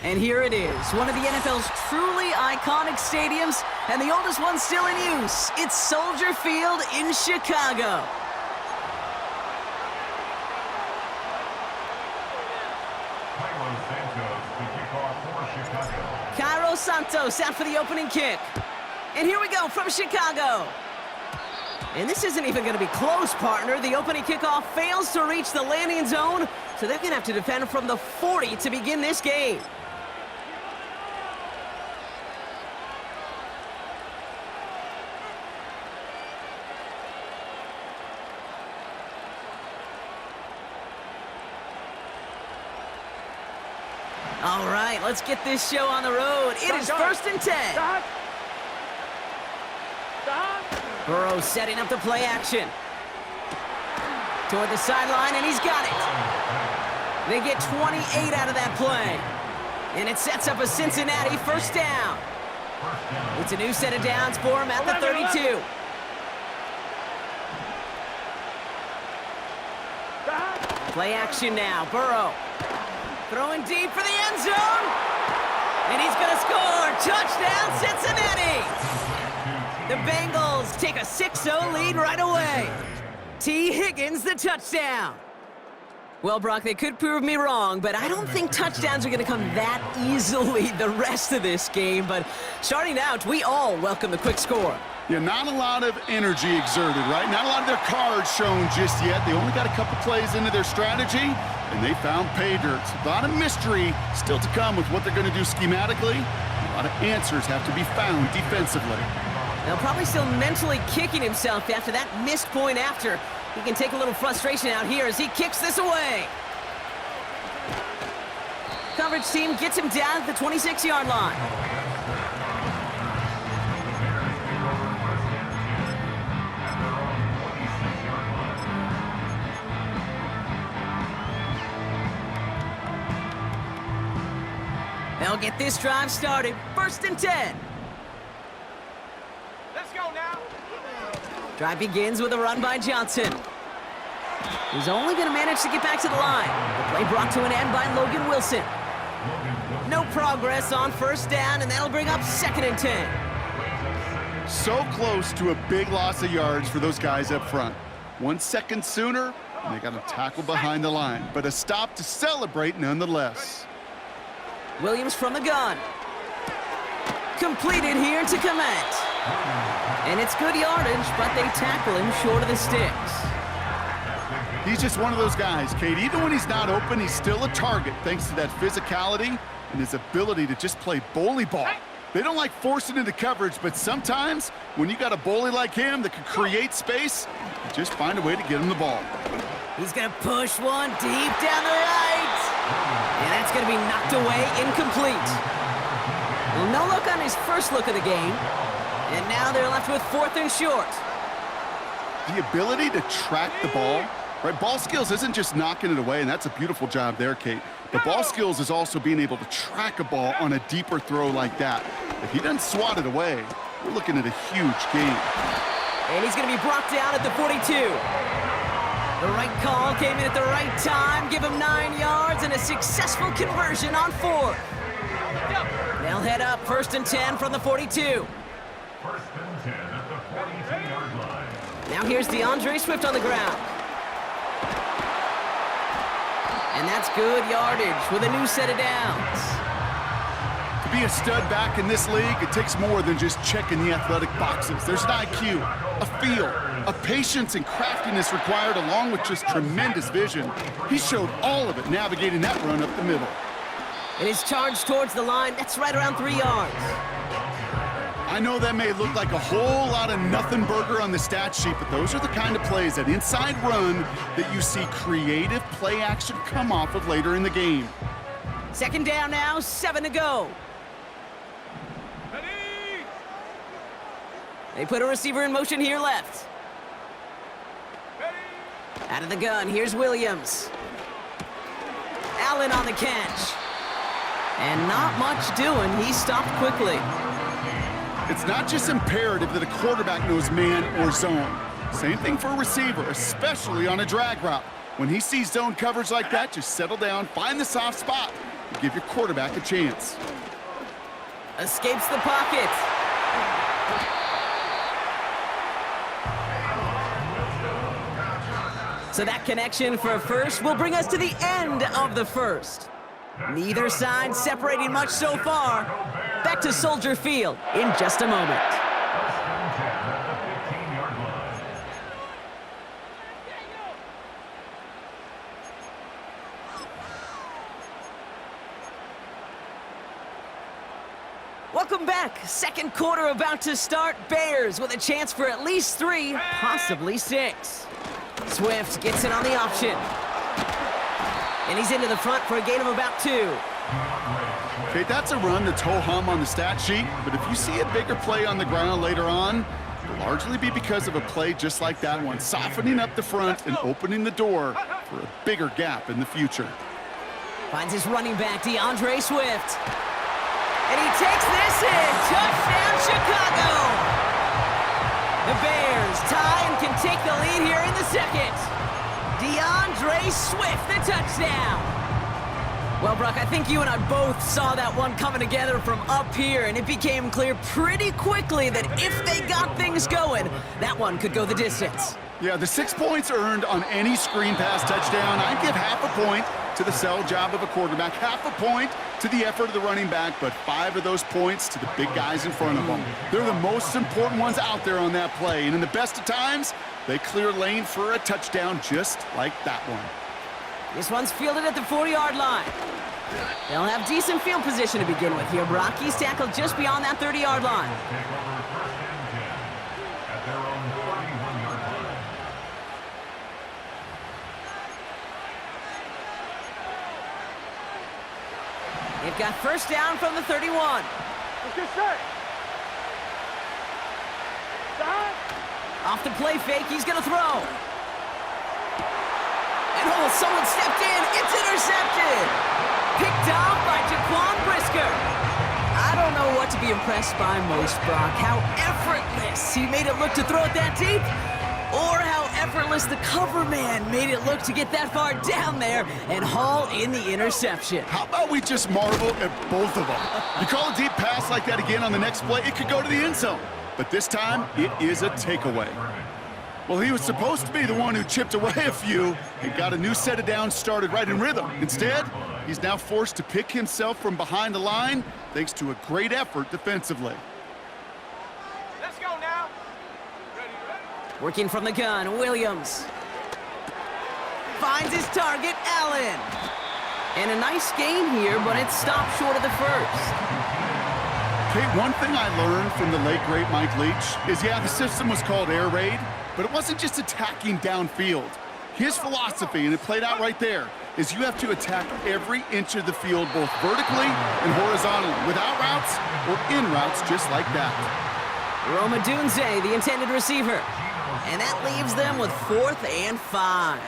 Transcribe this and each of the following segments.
And here it is, one of the NFL's truly iconic stadiums, and the oldest one still in use. It's Soldier Field in Chicago. Cairo Santos out for the opening kick. And here we go from Chicago. And this isn't even going to be close, partner. The opening kickoff fails to reach the landing zone, so they're going to have to defend from the 40 to begin this game. All right, let's get this show on the road. It is 1st and 10. Burrow setting up the play action. Toward the sideline, and he's got it. They get 28 out of that play. And it sets up a Cincinnati first down. It's a new set of downs for him at the 32. Play action now, Burrow. Throwing deep for the end zone. And he's going to score. Touchdown, Cincinnati. The Bengals take a 6-0 lead right away. T. Higgins, the touchdown. Well, Brock, they could prove me wrong, but I don't think touchdowns are going to come that easily the rest of this game. But starting out, we all welcome the quick score. Yeah, not a lot of energy exerted, right? Not a lot of their cards shown just yet. They only got a couple plays into their strategy, and they found pay dirt. A lot of mystery still to come with what they're going to do schematically. A lot of answers have to be found defensively. Now, probably still mentally kicking himself after that missed point after. He can take a little frustration out here as he kicks this away. Coverage team gets him down at the 26-yard line. They'll get this drive started. 1st and 10. Drive begins with a run by Johnson. He's only going to manage to get back to the line. The play brought to an end by Logan Wilson. No progress on 1st down, and that'll bring up 2nd and 10. So close to a big loss of yards for those guys up front. 1 second sooner, and they got a tackle behind the line. But a stop to celebrate nonetheless. Williams from the gun. Completed here to Komet. And it's good yardage, but they tackle him short of the sticks. He's just one of those guys, Kate. Even when he's not open, he's still a target thanks to that physicality and his ability to just play bully ball. They don't like forcing into coverage, but sometimes when you got a bully like him that can create space, you just find a way to get him the ball. He's going to push one deep down the right. And that's going to be knocked away, incomplete. Well, no look on his first look of the game. And now they're left with 4th and short. The ability to track the ball, right? Ball skills isn't just knocking it away, and that's a beautiful job there, Kate. But ball skills is also being able to track a ball on a deeper throw like that. If he doesn't swat it away, we're looking at a huge game. And he's going to be brought down at the 42. The right call came in at the right time. Give him 9 yards and a successful conversion on 4th. They'll head up 1st and 10 from the 42. Now here's DeAndre Swift on the ground. And that's good yardage with a new set of downs. To be a stud back in this league, it takes more than just checking the athletic boxes. There's an IQ, a feel, a patience and craftiness required along with just tremendous vision. He showed all of it navigating that run up the middle. And his charge towards the line, that's right around 3 yards. I know that may look like a whole lot of nothing burger on the stat sheet, but those are the kind of plays, that inside run, that you see creative play action come off of later in the game. 2nd down now, 7 to go. They put a receiver in motion here left. Out of the gun, here's Williams. Allen on the catch. And not much doing. He stopped quickly. It's not just imperative that a quarterback knows man or zone. Same thing for a receiver, especially on a drag route. When he sees zone coverage like that, just settle down, find the soft spot, and give your quarterback a chance. Escapes the pocket. So that connection for a first will bring us to the end of the first. Neither side separating much so far. Back to Soldier Field in just a moment. Welcome back. Second quarter about to start. Bears with a chance for at least 3, possibly 6. Swift gets in on the option. And he's into the front for a gain of about 2. Okay, that's a run that's ho-hum on the stat sheet, but if you see a bigger play on the ground later on, it'll largely be because of a play just like that one, softening up the front and opening the door for a bigger gap in the future. Finds his running back, DeAndre Swift. And he takes this in. Touchdown, Chicago! The Bears tie and can take the lead here in the second. DeAndre Swift, the touchdown. Well, Brock, I think you and I both saw that one coming together from up here, and it became clear pretty quickly that if they got things going, that one could go the distance. Yeah, the 6 points earned on any screen pass touchdown, I'd give half a point to the sell job of a quarterback, half a point to the effort of the running back, but 5 of those points to the big guys in front of them. They're the most important ones out there on that play, and in the best of times, they clear lane for a touchdown just like that one. This one's fielded at the 40-yard line. They'll have decent field position to begin with here, Brock. He's tackled just beyond that 30-yard line. They've got first down from the 31. What's your set? Off the play fake, he's going to throw. And oh, someone stepped in. It's intercepted. Picked off by Jaquan Brisker. I don't know what to be impressed by most, Brock. How effortless he made it look to throw it that deep, or how effortless the cover man made it look to get that far down there and haul in the interception. How about we just marvel at both of them? You call a deep pass like that again on the next play, it could go to the end zone. But this time, it is a takeaway. Well, he was supposed to be the one who chipped away a few and got a new set of downs started right in rhythm. Instead, he's now forced to pick himself from behind the line thanks to a great effort defensively. Let's go now. Working from the gun, Williams. Finds his target, Allen. And a nice gain here, but it stopped short of the first. Okay, one thing I learned from the late, great Mike Leach is, yeah, the system was called air raid, but it wasn't just attacking downfield. His philosophy, and it played out right there, is you have to attack every inch of the field, both vertically and horizontally, without routes or in routes just like that. Roma Dunze, the intended receiver. And that leaves them with 4th and 5.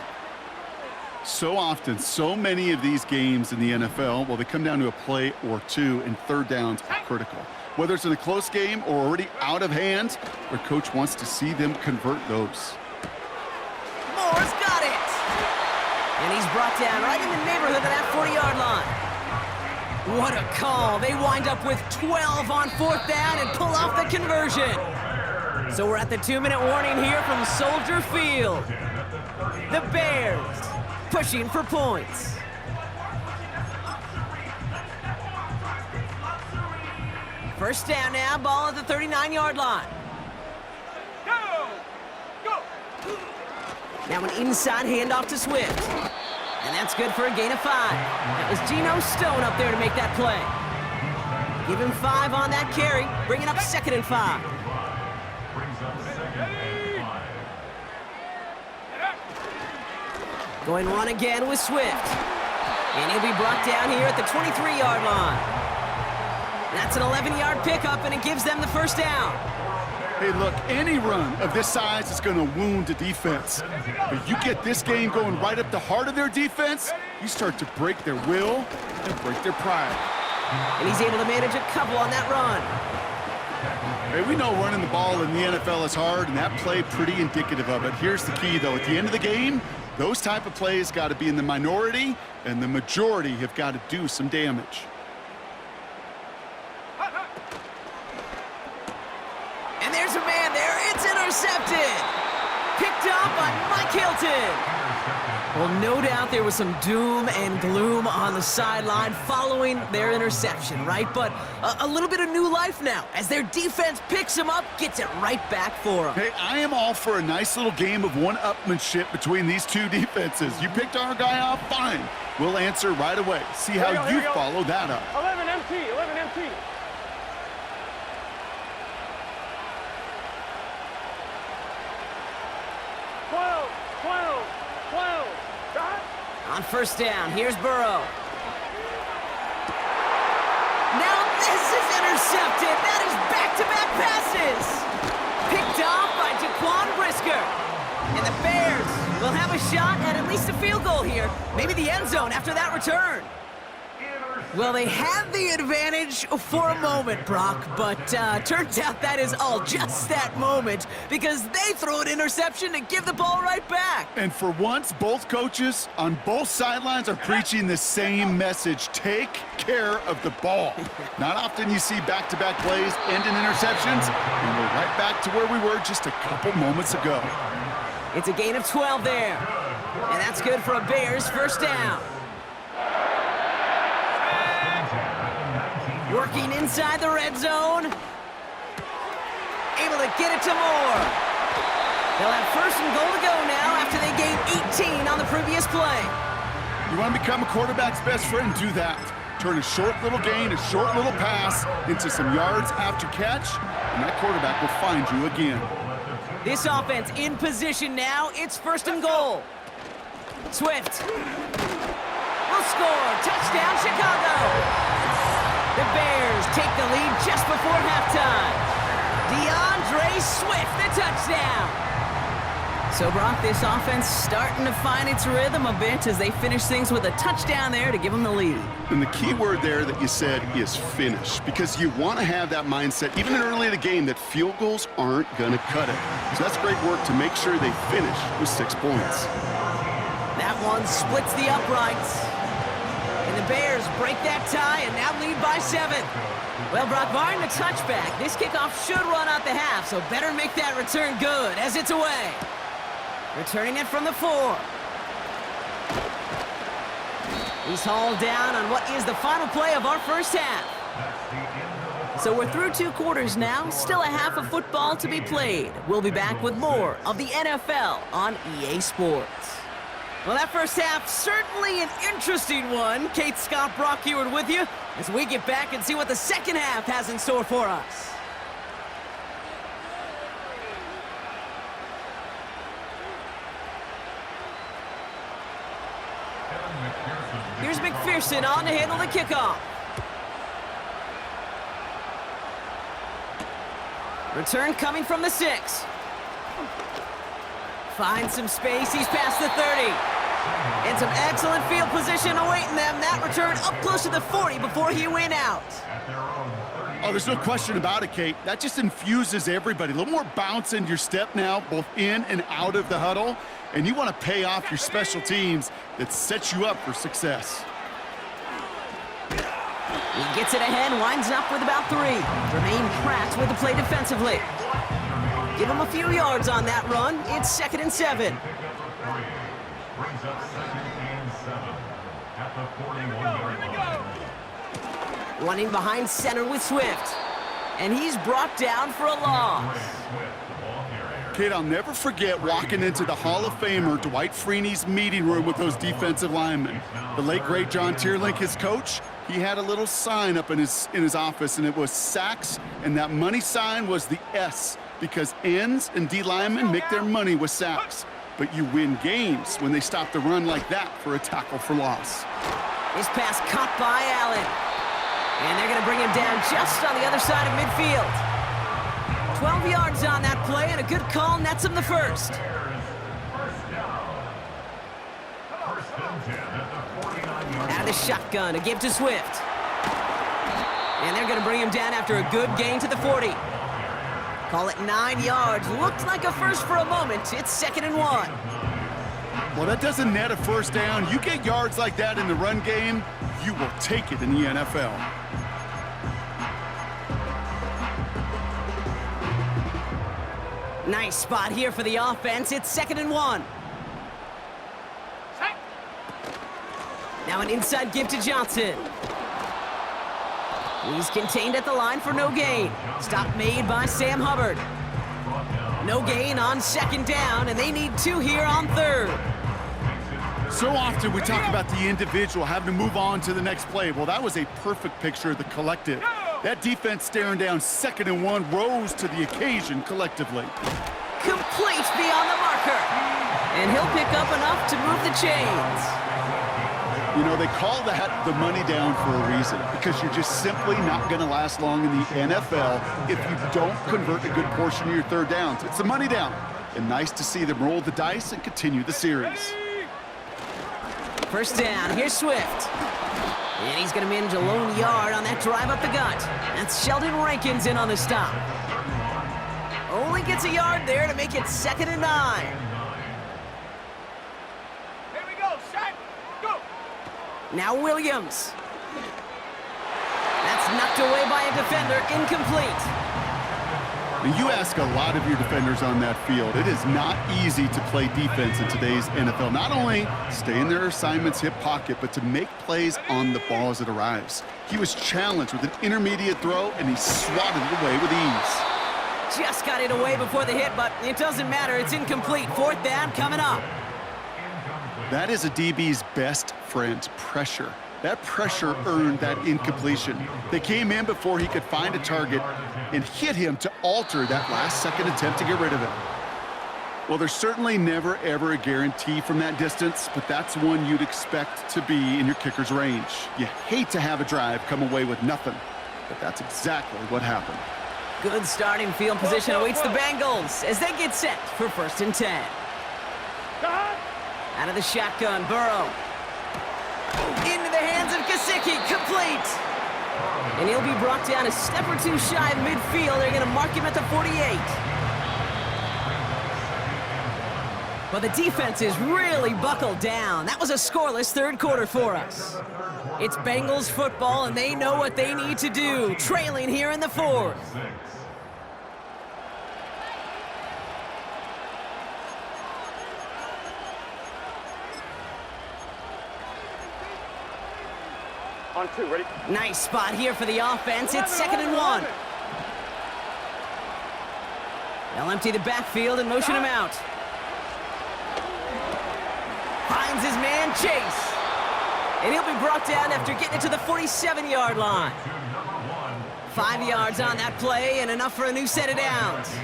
So often, so many of these games in the NFL, well, they come down to a play or two, and third downs are critical. Whether it's in a close game or already out of hand, their coach wants to see them convert those. Moore's got it! And he's brought down right in the neighborhood of that 40-yard line. What a call. They wind up with 12 on 4th down and pull off the conversion. So we're at the 2-minute warning here from Soldier Field. The Bears pushing for points. First down now, ball at the 39-yard line. Go! Go! Now an inside handoff to Swift. And that's good for a gain of 5. That was Geno Stone up there to make that play. Give him 5 on that carry, bringing up 2nd and 5. Going one again with Swift. And he'll be brought down here at the 23-yard line. That's an 11-yard pickup, and it gives them the first down. Hey, look, any run of this size is going to wound a defense. But you get this game going right up the heart of their defense, you start to break their will and break their pride. And he's able to manage a couple on that run. Hey, we know running the ball in the NFL is hard, and that play pretty indicative of it. Here's the key, though. At the end of the game, Those type of plays got to be in the minority, and the majority have got to do some damage. And there's a man there. It's intercepted. Picked up by Mike Hilton. Well, no doubt there was some doom and gloom on the sideline following their interception, right? But a little bit of new life now as their defense picks him up, gets it right back for him. Hey, I am all for a nice little game of one-upmanship between these two defenses. You picked our guy off, fine. We'll answer right away. See how you follow that up. 11 MT, 11 MT. On first down, here's Burrow. Now this is intercepted. That is back-to-back passes. Picked off by Jaquan Brisker. And the Bears will have a shot at least a field goal here. Maybe the end zone after that return. Well, they had the advantage for a moment, Brock, but turns out that is all just that moment because they throw an interception to give the ball right back. And for once, both coaches on both sidelines are preaching the same message. Take care of the ball. Not often you see back-to-back plays end in interceptions, and we're right back to where we were just a couple moments ago. It's a gain of 12 there, and that's good for a Bears first down. Working inside the red zone. Able to get it to Moore. They'll have first and goal to go now after they gained 18 on the previous play. You want to become a quarterback's best friend? Do that. Turn a short little gain, a short little pass into some yards after catch, and that quarterback will find you again. This offense in position now. It's first and goal. Swift will score. Touchdown, Chicago. The Bears take the lead just before halftime. DeAndre Swift, the touchdown. So, Brock, this offense starting to find its rhythm a bit as they finish things with a touchdown there to give them the lead. And the key word there that you said is finish, because you want to have that mindset, even early in the game, that field goals aren't going to cut it. So that's great work to make sure they finish with 6 points. That one splits the uprights. And the Bears break that tie and now lead by 7. Well, Brock, barring the touchback, this kickoff should run out the half, so better make that return good as it's away. Returning it from the 4. He's hauled down on what is the final play of our first half. So we're through 2 quarters now, still a half of football to be played. We'll be back with more of the NFL on EA Sports. Well, that first half, certainly an interesting one. Kate, Scott, Brock Ewart with you as we get back and see what the second half has in store for us. Here's McPherson on to handle the kickoff. Return coming from the 6. Finds some space. He's past the 30. And some excellent field position awaiting them. That return up close to the 40 before he went out. Oh, there's no question about it, Kate. That just infuses everybody. A little more bounce in your step now, both in and out of the huddle. And you want to pay off your special teams that sets you up for success. He gets it ahead, winds up with about 3. Jermaine Pratt with the play defensively. Give him a few yards on that run. It's 2nd and 7. Running behind center with Swift. And he's brought down for a loss. Kate, I'll never forget walking into the Hall of Famer Dwight Freeney's meeting room with those defensive linemen. The late, great John Tierlink, his coach, he had a little sign up in his office, and it was sacks, and that money sign was the S, because ends and D linemen make their money with sacks. But you win games when they stop the run like that for a tackle for loss. This pass caught by Allen. And they're going to bring him down just on the other side of midfield. 12 yards on that play, and a good call nets him the first. Out of the shotgun, a give to Swift. And they're going to bring him down after a good gain to the 40. Call it 9 yards. Looked like a first for a moment. It's 2nd and 1. Well, that doesn't net a first down. You get yards like that in the run game, you will take it in the NFL. Nice spot here for the offense. It's 2nd and 1. Set. Now an inside give to Johnson. He's contained at the line for no gain. Stop made by Sam Hubbard. No gain on 2nd down, and they need 2 here on 3rd. So often we talk about the individual having to move on to the next play. Well, that was a perfect picture of the collective. That defense staring down 2nd and 1 rose to the occasion collectively. Complete beyond the marker. And he'll pick up enough to move the chains. You know, they call that the money down for a reason, because you're just simply not going to last long in the NFL if you don't convert a good portion of your 3rd downs. It's the money down. And nice to see them roll the dice and continue the series. 1st down, here's Swift. And he's going to manage a lone yard on that drive up the gut. That's Sheldon Rankins in on the stop. Only gets a yard there to make it 2nd and 9. Here we go. Set. Go. Now Williams. That's knocked away by a defender, incomplete. You ask a lot of your defenders on that field. It is not easy to play defense in today's NFL. Not only stay in their assignment's hip pocket, but to make plays on the ball as it arrives. He was challenged with an intermediate throw, and he swatted it away with ease. Just got it away before the hit, but it doesn't matter. It's incomplete. 4th down coming up. That is a DB's best friend, pressure. That pressure earned that incompletion. They came in before he could find a target and hit him to alter that last-second attempt to get rid of it. Well, there's certainly never, ever a guarantee from that distance, but that's one you'd expect to be in your kicker's range. You hate to have a drive come away with nothing, but that's exactly what happened. Good starting field position awaits the Bengals as they get set for 1st and 10. Out of the shotgun, Burrow. Into the hands of Gesicki, complete. And he'll be brought down a step or 2 shy of midfield. They're going to mark him at the 48. But the defense is really buckled down. That was a scoreless 3rd quarter for us. It's Bengals football, and they know what they need to do, trailing here in the 4th. On 2, ready? Nice spot here for the offense. It's 2nd and 1. They'll empty the backfield and motion him out. Finds his man, Chase. And he'll be brought down after getting it to the 47-yard line. 5 yards on that play and enough for a new set of downs.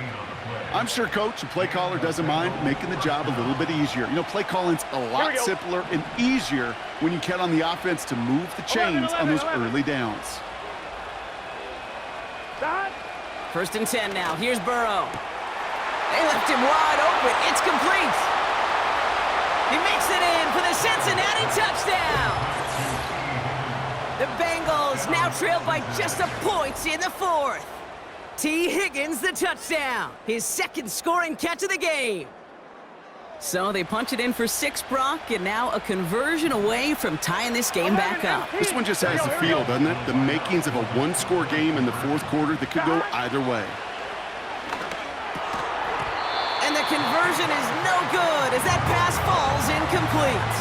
I'm sure coach and play caller doesn't mind making the job a little bit easier. You know, play calling's a lot simpler and easier when you count on the offense to move the chains on those early downs. 1st and 10 now. Here's Burrow. They left him wide open. It's complete. He makes it in for the Cincinnati touchdown. The Bengals now trailed by just a point in the 4th. T. Higgins, the touchdown. His 2nd scoring catch of the game. So they punch it in for 6, Brock, and now a conversion away from tying this game back up. This one just has the feel, doesn't it? The makings of a 1-score game in the 4th quarter that could go either way. And the conversion is no good as that pass falls incomplete.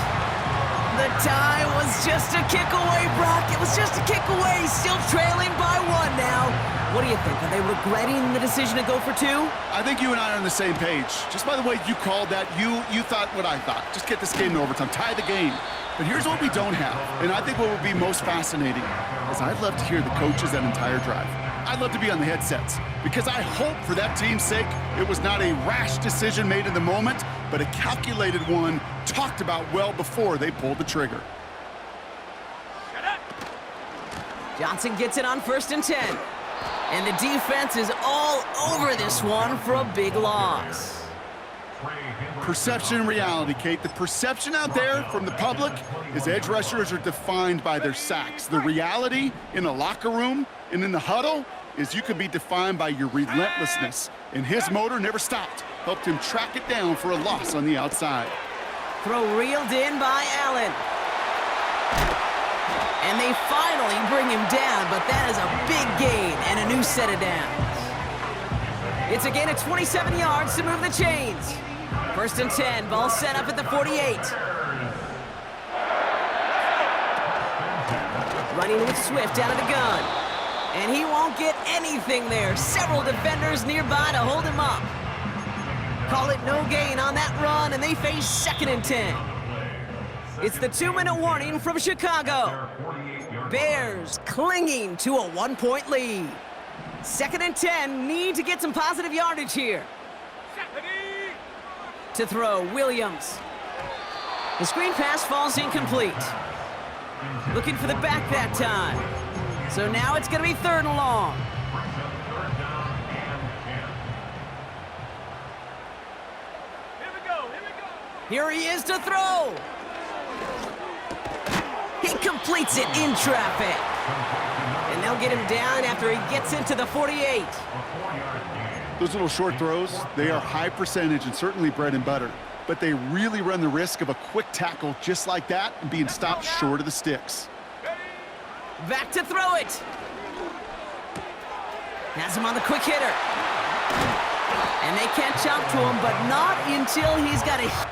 The tie was just a kick away, Brock. It was just a kick away, still trailing by 1 now. What do you think? Are they regretting the decision to go for 2? I think you and I are on the same page. Just by the way you called that, you thought what I thought. Just get this game to overtime, tie the game. But here's what we don't have, and I think what would be most fascinating is I'd love to hear the coaches that entire drive. I'd love to be on the headsets because I hope for that team's sake it was not a rash decision made in the moment, but a calculated one talked about well before they pulled the trigger. Johnson gets it on 1st and 10. And the defense is all over this one for a big loss. Perception and reality, Kate. The perception out there from the public is edge rushers are defined by their sacks. The reality in the locker room and in the huddle is you can be defined by your relentlessness. And his motor never stopped. Helped him track it down for a loss on the outside. Throw reeled in by Allen. And they finally bring him down, but that is a big gain and a new set of downs. It's a gain of 27 yards to move the chains. 1st and 10, ball set up at the 48. Running with Swift out of the gun. And he won't get anything there. Several defenders nearby to hold him up. Call it no gain on that run, and they face 2nd and 10. It's the 2-minute warning from Chicago. Bears clinging to a 1-point lead. 2nd and 10, need to get some positive yardage here. To throw, Williams. The screen pass falls incomplete. Looking for the back that time. So now it's going to be 3rd and long. Here he is to throw. He completes it in traffic. And they'll get him down after he gets into the 48. Those little short throws, they are high percentage and certainly bread and butter. But they really run the risk of a quick tackle just like that and being stopped short of the sticks. Back to throw it. Has him on the quick hitter. And they catch up to him, but not until he's got a